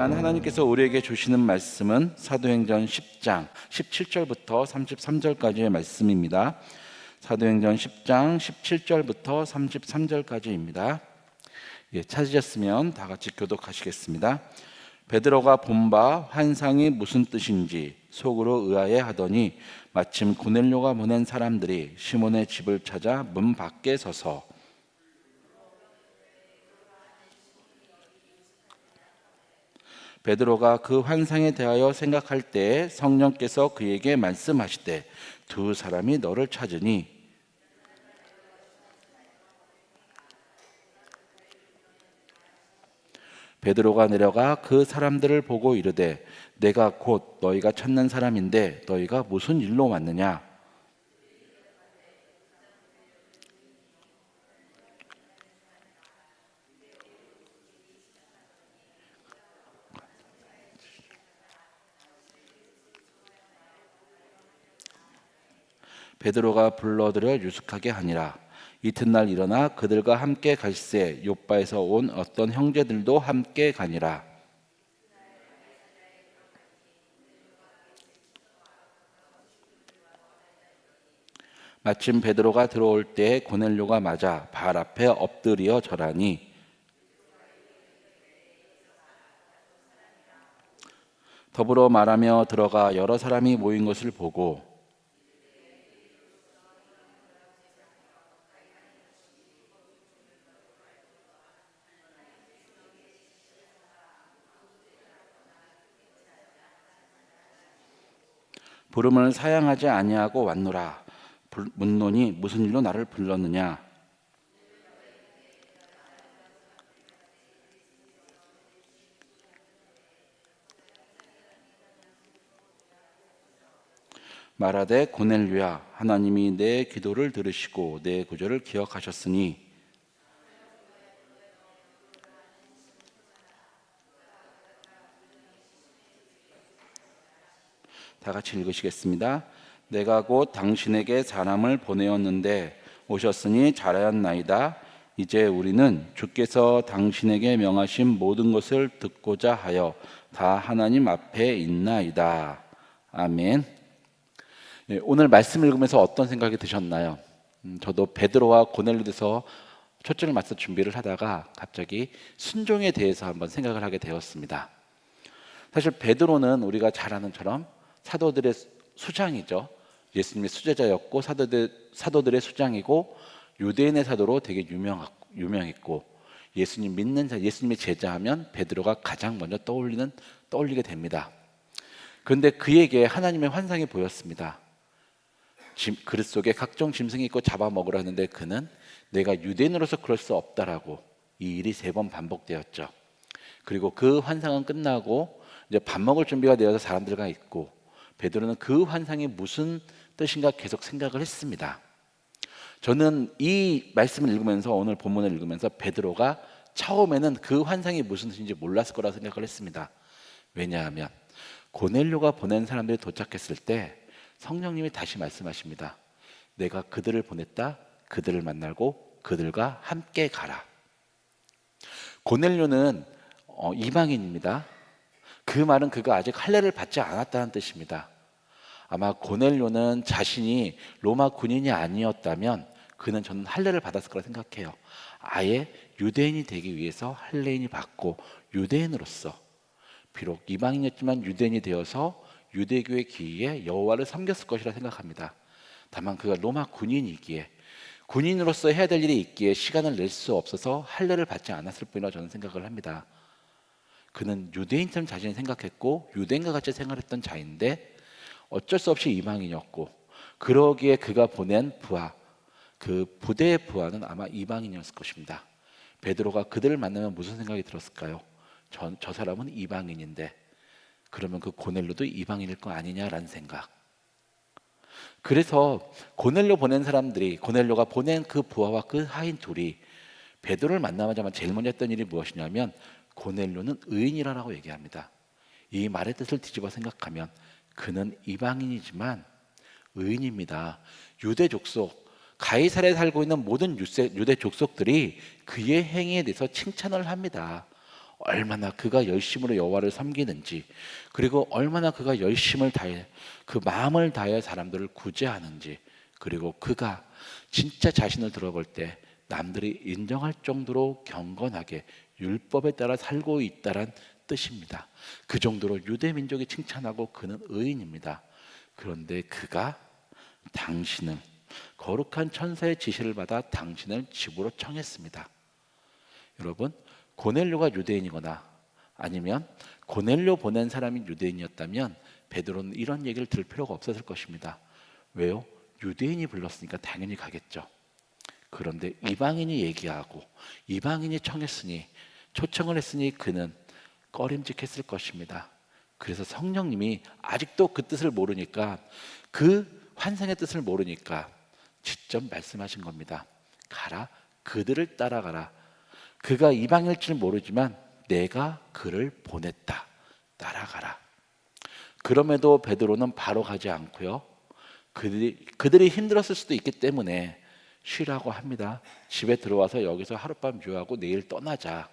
시간 하나님께서 우리에게 주시는 말씀은 사도행전 10장 17절부터 33절까지의 말씀입니다. 사도행전 10장 17절부터 33절까지입니다. 찾으셨으면 다 같이 교독하시겠습니다. 베드로가 본 바 환상이 무슨 뜻인지 속으로 의아해 하더니 마침 고넬료가 보낸 사람들이 시몬의 집을 찾아 문 밖에 서서 베드로가 그 환상에 대하여 생각할 때 성령께서 그에게 말씀하시되 두 사람이 너를 찾으니 베드로가 내려가 그 사람들을 보고 이르되 내가 곧 너희가 찾는 사람인데 너희가 무슨 일로 왔느냐. 베드로가 불러들여 유숙하게 하니라. 이튿날 일어나 그들과 함께 갈새 욥바에서 온 어떤 형제들도 함께 가니라. 마침 베드로가 들어올 때 고넬료가 맞아 발 앞에 엎드려 절하니 더불어 말하며 들어가 여러 사람이 모인 것을 보고 부름을 사양하지 아니하고 왔노라. 묻노니 무슨 일로 나를 불렀느냐. 말하되 고넬료야 하나님이 내 기도를 들으시고 내 구절을 기억하셨으니 다 같이 읽으시겠습니다. 내가 곧 당신에게 사람을 보내었는데 오셨으니 잘하였나이다. 이제 우리는 주께서 당신에게 명하신 모든 것을 듣고자 하여 다 하나님 앞에 있나이다. 아멘. 오늘 말씀 읽으면서 어떤 생각이 드셨나요? 저도 베드로와 고넬료에서 초점을 맞춰 준비를 하다가 갑자기 순종에 대해서 한번 생각을 하게 되었습니다. 사실 베드로는 우리가 잘 아는 처럼 사도들의 수장이죠. 예수님의 수제자였고 사도들의 수장이고 유대인의 사도로 되게 유명했고 예수님 믿는 자, 예수님의 제자하면 베드로가 가장 먼저 떠올리게 됩니다. 그런데 그에게 하나님의 환상이 보였습니다. 그릇 속에 각종 짐승이 있고 잡아먹으라 하는데 그는 내가 유대인으로서 그럴 수 없다라고 이 일이 3번 반복되었죠. 그리고 그 환상은 끝나고 이제 밥 먹을 준비가 되어서 사람들과 있고 베드로는 그 환상이 무슨 뜻인가 계속 생각을 했습니다. 저는 이 말씀을 읽으면서 오늘 본문을 읽으면서 베드로가 처음에는 그 환상이 무슨 뜻인지 몰랐을 거라 생각을 했습니다. 왜냐하면 고넬료가 보낸 사람들이 도착했을 때 성령님이 다시 말씀하십니다. 내가 그들을 보냈다. 그들을 만나고 그들과 함께 가라. 고넬료는 이방인입니다. 그 말은 그가 아직 할례를 받지 않았다는 뜻입니다. 아마 고넬료는 자신이 로마 군인이 아니었다면 그는 저는 할례를 받았을 거라 생각해요. 아예 유대인이 되기 위해서 할례인이 받고 유대인으로서 비록 이방인이었지만 유대인이 되어서 유대교의 기위에 여호와를 섬겼을 것이라 생각합니다. 다만 그가 로마 군인이기에 군인으로서 해야 될 일이 있기에 시간을 낼 수 없어서 할례를 받지 않았을 뿐이라 저는 생각을 합니다. 그는 유대인처럼 자신이 생각했고 유대인과 같이 생활했던 자인데 어쩔 수 없이 이방인이었고 그러기에 그가 보낸 부하, 그 부대의 부하는 아마 이방인이었을 것입니다. 베드로가 그들을 만나면 무슨 생각이 들었을까요? 저 사람은 이방인인데 그러면 그 고넬료도 이방인일 거 아니냐라는 생각. 그래서 고넬료가 보낸 그 부하와 그 하인 둘이 베드로를 만나자마자 제일 먼저 했던 일이 무엇이냐면 고넬료는 의인이라고 얘기합니다. 이 말의 뜻을 뒤집어 생각하면 그는 이방인이지만 의인입니다. 유대 족속, 가이사랴에 살고 있는 모든 유대 족속들이 그의 행위에 대해서 칭찬을 합니다. 얼마나 그가 열심으로 여호와를 섬기는지, 그리고 얼마나 그가 열심을 다해 그 마음을 다해 사람들을 구제하는지, 그리고 그가 진짜 자신을 들어볼 때 남들이 인정할 정도로 경건하게 율법에 따라 살고 있다란 뜻입니다. 그 정도로 유대 민족이 칭찬하고 그는 의인입니다. 그런데 그가 당신을, 거룩한 천사의 지시를 받아 당신을 집으로 청했습니다. 여러분, 고넬료가 유대인이거나 아니면 고넬료 보낸 사람이 유대인이었다면 베드로는 이런 얘기를 들을 필요가 없었을 것입니다. 왜요? 유대인이 불렀으니까 당연히 가겠죠. 그런데 이방인이 얘기하고 이방인이 청했으니, 초청을 했으니 그는 꺼림직했을 것입니다. 그래서 성령님이 아직도 그 뜻을 모르니까, 그 환상의 뜻을 모르니까 직접 말씀하신 겁니다. 가라, 그들을 따라가라. 그가 이방인일 줄 모르지만 내가 그를 보냈다. 따라가라. 그럼에도 베드로는 바로 가지 않고요. 그들이 힘들었을 수도 있기 때문에 쉬라고 합니다. 집에 들어와서 여기서 하룻밤 유하고 내일 떠나자.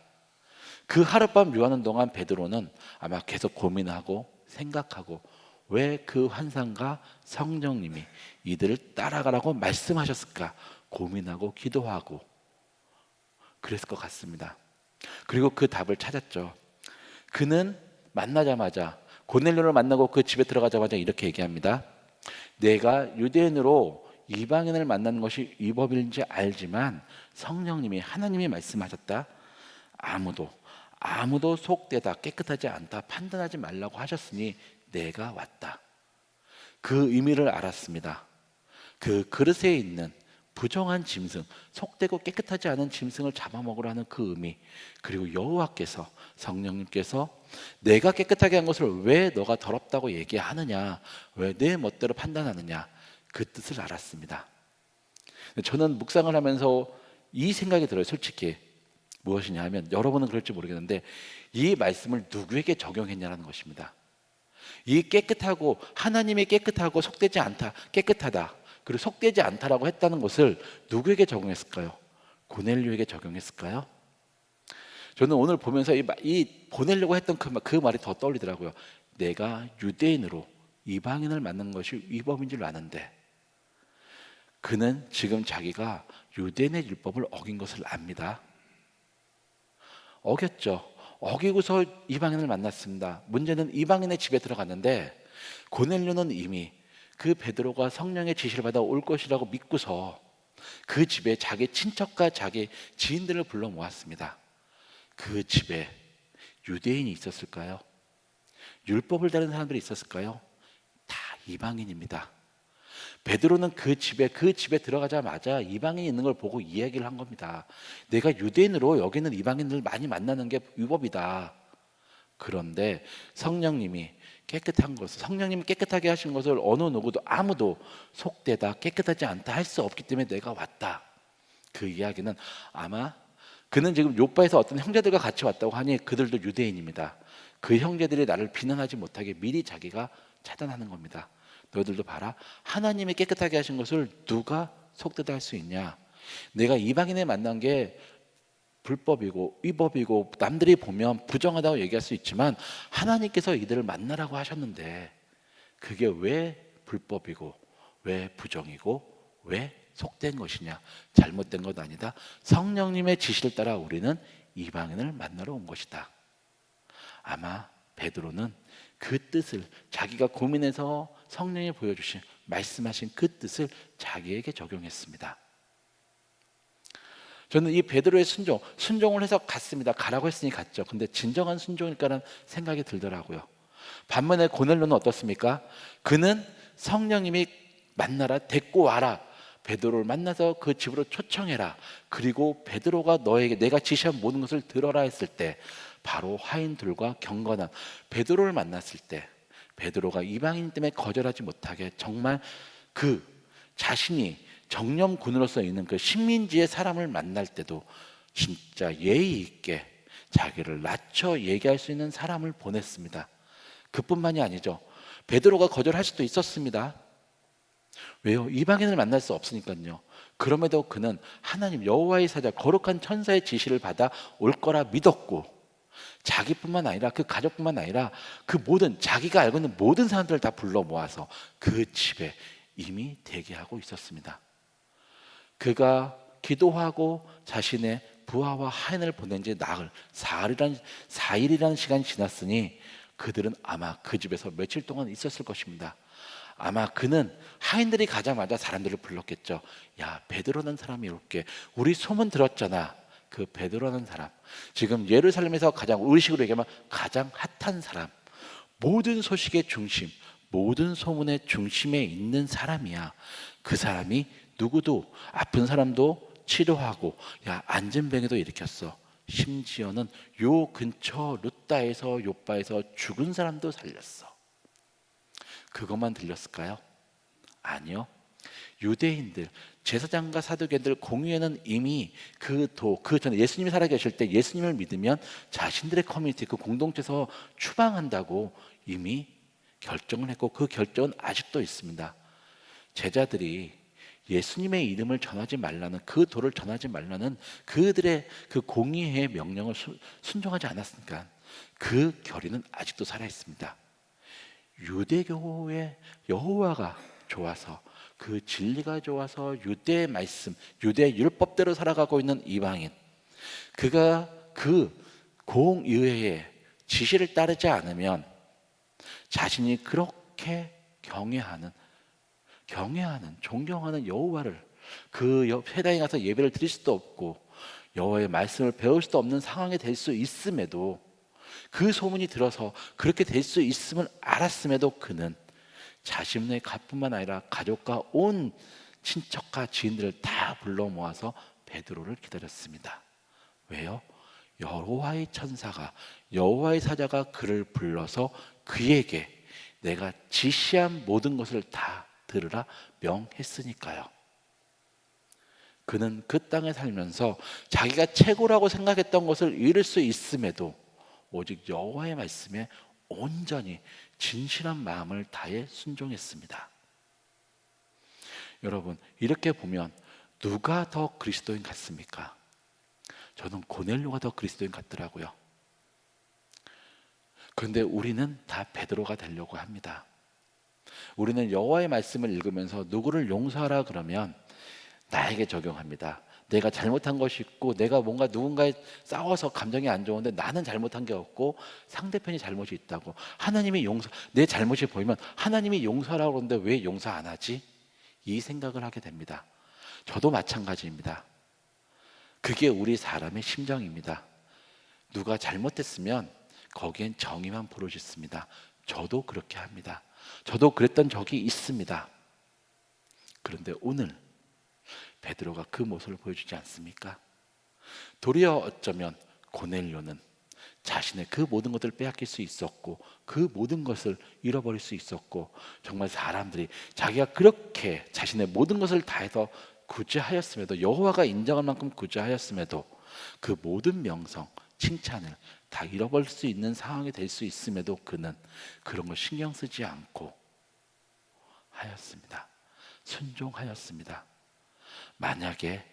그 하룻밤 유하는 동안 베드로는 아마 계속 고민하고 생각하고, 왜 그 환상과 성령님이 이들을 따라가라고 말씀하셨을까 고민하고 기도하고 그랬을 것 같습니다. 그리고 그 답을 찾았죠. 그는 만나자마자, 고넬료를 만나고 그 집에 들어가자마자 이렇게 얘기합니다. 내가 유대인으로 이방인을 만나는 것이 위법인지 알지만 성령님이, 하나님이 말씀하셨다. 아무도 속되다, 깨끗하지 않다 판단하지 말라고 하셨으니 내가 왔다. 그 의미를 알았습니다. 그 그릇에 있는 부정한 짐승, 속되고 깨끗하지 않은 짐승을 잡아먹으라는 그 의미, 그리고 여호와께서, 성령님께서 내가 깨끗하게 한 것을 왜 너가 더럽다고 얘기하느냐, 왜 내 멋대로 판단하느냐, 그 뜻을 알았습니다. 저는 묵상을 하면서 이 생각이 들어요. 솔직히 무엇이냐 하면, 여러분은 그럴지 모르겠는데 이 말씀을 누구에게 적용했냐는 것입니다. 이 깨끗하고, 하나님이 깨끗하고 속되지 않다, 깨끗하다, 그리고 속되지 않다라고 했다는 것을 누구에게 적용했을까요? 고넬료에게 적용했을까요? 저는 오늘 보면서 이 보내려고 했던 그 말이 더 떠올리더라고요. 내가 유대인으로 이방인을 만난 것이 위법인 줄 아는데, 그는 지금 자기가 유대인의 율법을 어긴 것을 압니다. 어겼죠. 어기고서 이방인을 만났습니다. 문제는 이방인의 집에 들어갔는데 고넬료는 이미 그 베드로가 성령의 지시를 받아 올 것이라고 믿고서 그 집에 자기 친척과 자기 지인들을 불러 모았습니다. 그 집에 유대인이 있었을까요? 율법을 다른 사람들이 있었을까요? 다 이방인입니다. 베드로는 그 집에 들어가자마자 이방인이 있는 걸 보고 이야기를 한 겁니다. 내가 유대인으로 여기는 이방인들 많이 만나는 게 위법이다. 그런데 성령님이 깨끗한 것을, 성령님이 깨끗하게 하신 것을 어느 누구도, 아무도 속되다, 깨끗하지 않다 할 수 없기 때문에 내가 왔다. 그 이야기는, 아마 그는 지금 요바에서 어떤 형제들과 같이 왔다고 하니 그들도 유대인입니다. 그 형제들이 나를 비난하지 못하게 미리 자기가 차단하는 겁니다. 너희들도 봐라, 하나님이 깨끗하게 하신 것을 누가 속되다 할 수 있냐. 내가 이방인을 만난 게 불법이고 위법이고 남들이 보면 부정하다고 얘기할 수 있지만 하나님께서 이들을 만나라고 하셨는데 그게 왜 불법이고 왜 부정이고 왜 속된 것이냐, 잘못된 것 아니다. 성령님의 지시를 따라 우리는 이방인을 만나러 온 것이다. 아마 베드로는 그 뜻을, 자기가 고민해서 성령이 보여주신, 말씀하신 그 뜻을 자기에게 적용했습니다. 저는 이 베드로의 순종을 해서 갔습니다. 가라고 했으니 갔죠. 근데 진정한 순종일까라는 생각이 들더라고요. 반면에 고넬료는 어떻습니까? 그는 성령님이 만나라, 데리고 와라, 베드로를 만나서 그 집으로 초청해라, 그리고 베드로가 너에게 내가 지시한 모든 것을 들어라 했을 때, 바로 화인들과 경건한 베드로를 만났을 때, 베드로가 이방인 때문에 거절하지 못하게 정말 그 자신이 정령군으로서 있는 그 식민지의 사람을 만날 때도 진짜 예의 있게 자기를 낮춰 얘기할 수 있는 사람을 보냈습니다. 그뿐만이 아니죠. 베드로가 거절할 수도 있었습니다. 왜요? 이방인을 만날 수 없으니까요. 그럼에도 그는 하나님 여호와의 사자, 거룩한 천사의 지시를 받아 올 거라 믿었고, 자기뿐만 아니라 그 가족뿐만 아니라 그 모든 자기가 알고 있는 모든 사람들을 다 불러 모아서 그 집에 이미 대기하고 있었습니다. 그가 기도하고 자신의 부하와 하인을 보낸 지 나흘, 4일이라는 시간이 지났으니 그들은 아마 그 집에서 며칠 동안 있었을 것입니다. 아마 그는 하인들이 가자마자 사람들을 불렀겠죠. 야, 베드로라는 사람이 올게. 우리 소문 들었잖아. 그 베드로라는 사람, 지금 예루살렘에서 가장 의식으로 얘기하면 가장 핫한 사람, 모든 소식의 중심, 모든 소문의 중심에 있는 사람이야. 그 사람이 누구도 아픈 사람도 치료하고 야 안진병에도 일으켰어. 심지어는 요 근처 루따에서 요바에서 죽은 사람도 살렸어. 그것만 들렸을까요? 아니요. 유대인들, 제사장과 사두개인들 공유에는 이미 그 전에 예수님이 살아계실 때 예수님을 믿으면 자신들의 커뮤니티, 그 공동체에서 추방한다고 이미 결정을 했고 그 결정은 아직도 있습니다. 제자들이 예수님의 이름을 전하지 말라는, 그 도를 전하지 말라는 그들의 그 공의의 명령을 순종하지 않았으니까 그 결의는 아직도 살아 있습니다. 유대교의 여호와가 좋아서, 그 진리가 좋아서 유대의 말씀, 유대의 율법대로 살아가고 있는 이방인, 그가 그 공의회의 지시를 따르지 않으면 자신이 그렇게 경외하는, 존경하는 여호와를 그 회당에 가서 예배를 드릴 수도 없고 여호와의 말씀을 배울 수도 없는 상황이 될 수 있음에도, 그 소문이 들어서 그렇게 될 수 있음을 알았음에도 그는 자신의 갓뿐만 아니라 가족과 온 친척과 지인들을 다 불러 모아서 베드로를 기다렸습니다. 왜요? 여호와의 천사가, 여호와의 사자가 그를 불러서 그에게 내가 지시한 모든 것을 다 들으라 명했으니까요. 그는 그 땅에 살면서 자기가 최고라고 생각했던 것을 이룰 수 있음에도 오직 여호와의 말씀에 온전히 진실한 마음을 다해 순종했습니다. 여러분, 이렇게 보면 누가 더 그리스도인 같습니까? 저는 고넬료가 더 그리스도인 같더라고요. 그런데 우리는 다 베드로가 되려고 합니다. 우리는 여호와의 말씀을 읽으면서 누구를 용서하라 그러면 나에게 적용합니다. 내가 잘못한 것이 있고 내가 뭔가 누군가에 싸워서 감정이 안 좋은데 나는 잘못한 게 없고 상대편이 잘못이 있다고, 하나님이 내 잘못이 보이면 하나님이 용서하라고 그러는데 왜 용서 안 하지? 이 생각을 하게 됩니다. 저도 마찬가지입니다. 그게 우리 사람의 심정입니다. 누가 잘못했으면 거기엔 정의만 부르짖습니다. 저도 그렇게 합니다. 저도 그랬던 적이 있습니다. 그런데 오늘 베드로가 그 모습을 보여주지 않습니까? 도리어 어쩌면 고넬료는 자신의 그 모든 것들을 빼앗길 수 있었고 그 모든 것을 잃어버릴 수 있었고, 정말 사람들이 자기가 그렇게 자신의 모든 것을 다해서 구제하였음에도, 여호와가 인정할 만큼 구제하였음에도 그 모든 명성, 칭찬을 다 잃어버릴 수 있는 상황이 될 수 있음에도 그는 그런 걸 신경 쓰지 않고 하였습니다. 순종하였습니다. 만약에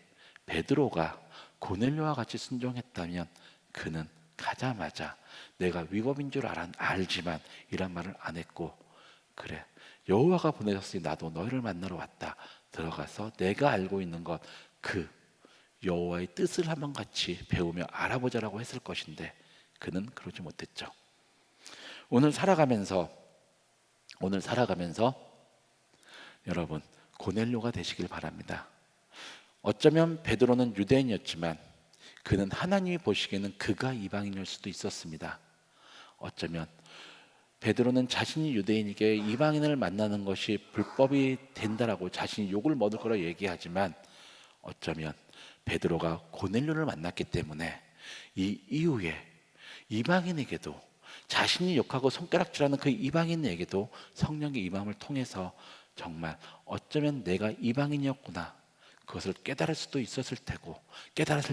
베드로가 고넬료와 같이 순종했다면 그는 가자마자 내가 위법인 줄 알지만 이란 말을 안 했고, 그래 여호와가 보내셨으니 나도 너희를 만나러 왔다, 들어가서 내가 알고 있는 것, 그 여호와의 뜻을 한번 같이 배우며 알아보자라고 했을 것인데 그는 그러지 못했죠. 오늘 살아가면서 여러분 고넬료가 되시길 바랍니다. 어쩌면 베드로는 유대인이었지만 그는 하나님이 보시기에는 그가 이방인일 수도 있었습니다. 어쩌면 베드로는 자신이 유대인에게 이방인을 만나는 것이 불법이 된다라고 자신이 욕을 먹을 거라 얘기하지만, 어쩌면 베드로가 고넬료를 만났기 때문에 이 이후에 이방인에게도, 자신이 욕하고 손가락질하는 그 이방인에게도 성령의 임함을 통해서 정말 어쩌면 내가 이방인이었구나, 그것을 깨달았을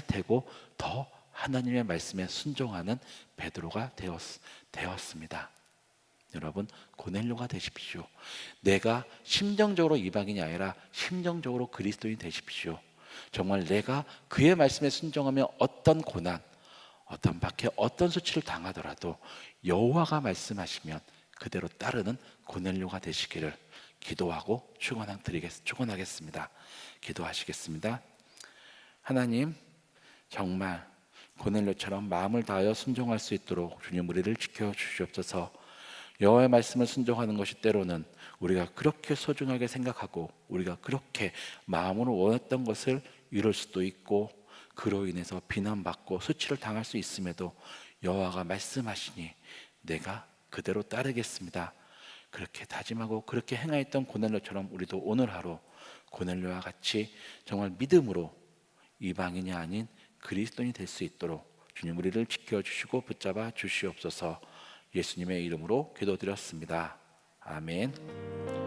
테고 더 하나님의 말씀에 순종하는 베드로가 되었습니다. 여러분, 고넬료가 되십시오. 내가 심정적으로 이방인이 아니라 심정적으로 그리스도인이 되십시오. 정말 내가 그의 말씀에 순종하며 어떤 고난, 어떤 밖에 어떤 수치를 당하더라도 여호와가 말씀하시면 그대로 따르는 고넬료가 되시기를 기도하고 축원하겠습니다. 기도하시겠습니다. 하나님, 정말 고넬료처럼 마음을 다하여 순종할 수 있도록 주님 우리를 지켜 주시옵소서. 여호와의 말씀을 순종하는 것이 때로는 우리가 그렇게 소중하게 생각하고 우리가 그렇게 마음으로 원했던 것을 이룰 수도 있고, 그로 인해서 비난받고 수치를 당할 수 있음에도 여호와가 말씀하시니 내가 그대로 따르겠습니다, 그렇게 다짐하고 그렇게 행하였던 고넬료처럼 우리도 오늘 하루 고넬료와 같이 정말 믿음으로 이방인이 아닌 그리스도인이 될 수 있도록 주님 우리를 지켜주시고 붙잡아 주시옵소서. 예수님의 이름으로 기도드렸습니다. 아멘.